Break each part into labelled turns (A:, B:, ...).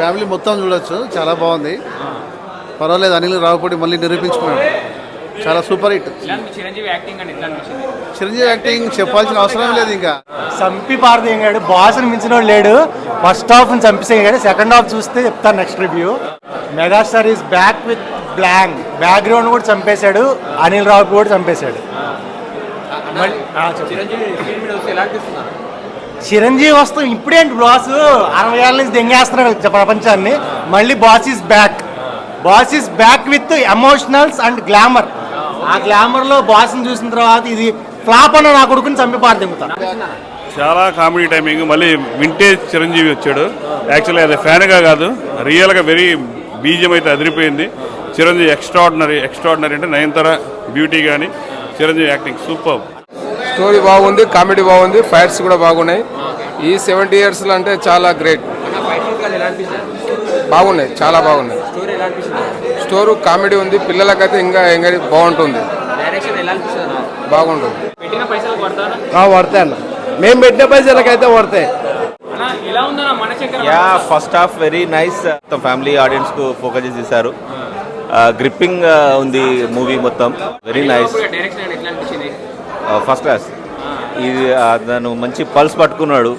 A: Family మొత్తం చూడొచ్చు, చాలా బాగుంది. పర్వాలేదు, అనిల్ రావుపూడి మళ్ళీ నిరూపించుకున్నాడు, చాలా సూపర్ హిట్. చిరంజీవి యాక్టింగ్ చెప్పాల్సిన అవసరం లేదు. ఇంకా
B: చంపి పారదీయాడు, బాస్ని మించిన వాడు లేడు. ఫస్ట్ హాఫ్ చంపేసేయాడు, సెకండ్ హాఫ్ చూస్తే చెప్తాను next review. Megastar is back with background కూడా చంపేశాడు, అనిల్ రావుపూడి కూడా చంపేశాడు. చిరంజీవి వస్తాం ఇప్పుడేంటి బాస్, 60 ఏళ్ళ నుంచి దెంగేస్తున్నాడు ప్రపంచాన్ని. మళ్ళీ boss is back with emotionals and glamour. ఆ గ్లామర్ లో బాస్ ని చూసిన తర్వాత ఇది ఫ్లాప్ అన్న నా కొడుకుని చంపి పారదింగుతా.
C: చాలా కామెడీ టైమింగ్. మళ్ళీ వింటేజ్ చిరంజీవి వచ్చాడు. యాక్చువల్లీ అది ఫ్యాన్గా కాదు, రియల్గా వెరీ బీజియం అయితే అదిరిపోయింది. చిరంజీవి ఎక్స్ట్రాడినరీ అంటే నయనతార బ్యూటీ కానీ చిరంజీవి యాక్టింగ్ సూపర్.
D: స్టోరీ బాగుంది, కామెడీ బాగుంది, ఫైట్స్ కూడా బాగున్నాయి. ఈ 70 yearsలో అంటే చాలా గ్రేట్. బాగున్నాయి, చాలా బాగున్నాయి. స్టోరీ కామెడీ ఉంది, పిల్లలకైతే ఇంకా బాగుంటుంది, బాగుంటుంది.
A: వర్తే అన్న, మేము పెట్టిన పైసలకైతే వర్తే.
E: First half very nice. Family audience కు ఫోకస్ చేశారు. గ్రిప్పింగ్ ఉంది మూవీ మొత్తం, వెరీ నైస్. First class. ఇది తను మంచి పల్స్ పట్టుకున్నాడు.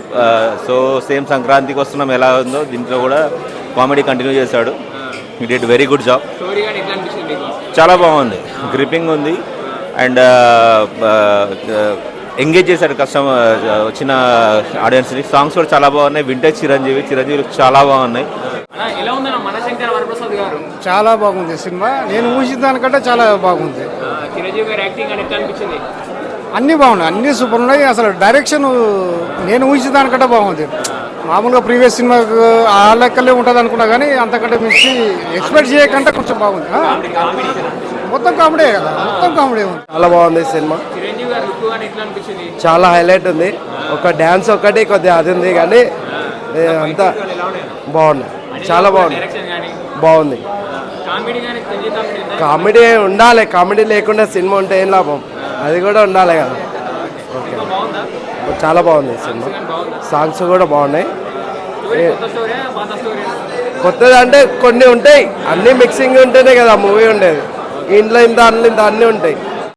E: సో సేమ్ సంక్రాంతికి వస్తున్నాం ఎలా ఉందో దీంట్లో కూడా కామెడీ కంటిన్యూ చేశాడు. ఈ డిడ్ వెరీ గుడ్ జాబ్. చాలా బాగుంది, గ్రిప్పింగ్ ఉంది అండ్ ఎంగేజ్ చేశాడు వచ్చిన ఆడియన్స్ని. సాంగ్స్ కూడా చాలా బాగున్నాయి. వింటేజ్ చిరంజీవి చాలా బాగున్నాయి.
A: చాలా బాగుంది సినిమా, నేను ఊహించిన దానికంటే చాలా బాగుంది. అన్నీ బాగున్నాయి, అన్నీ సూపర్ ఉన్నాయి. అసలు డైరెక్షన్ నేను ఊహించిన దానికంటే బాగుంది. మామూలుగా ప్రీవియస్ సినిమాకు ఆ లెక్కలే ఉంటుంది అనుకున్నా, కానీ అంతకంటే మించి ఎక్స్పెక్ట్ చేయకంటే కొంచెం బాగుంది. మొత్తం కామెడీ కదా, మొత్తం కామెడీ ఉంది. చాలా బాగుంది సినిమా, చాలా హైలైట్ ఉంది. ఒక డ్యాన్స్ ఒకటి కొద్దిగా అది ఉంది, కానీ అంతా బాగుంది, చాలా బాగుంది. కామెడీ ఉండాలి, కామెడీ లేకుండా సినిమా ఉంటే ఏం లాభం, అది కూడా ఉండాలి కదా. ఓకే, చాలా బాగుంది సినిమా. సాంగ్స్ కూడా బాగున్నాయి. కొత్తది అంటే కొన్ని ఉంటాయి, అన్నీ మిక్సింగ్ ఉంటేనే కదా మూవీ ఉండేది. ఇంట్లో ఇంత అన్ని ఉంటాయి.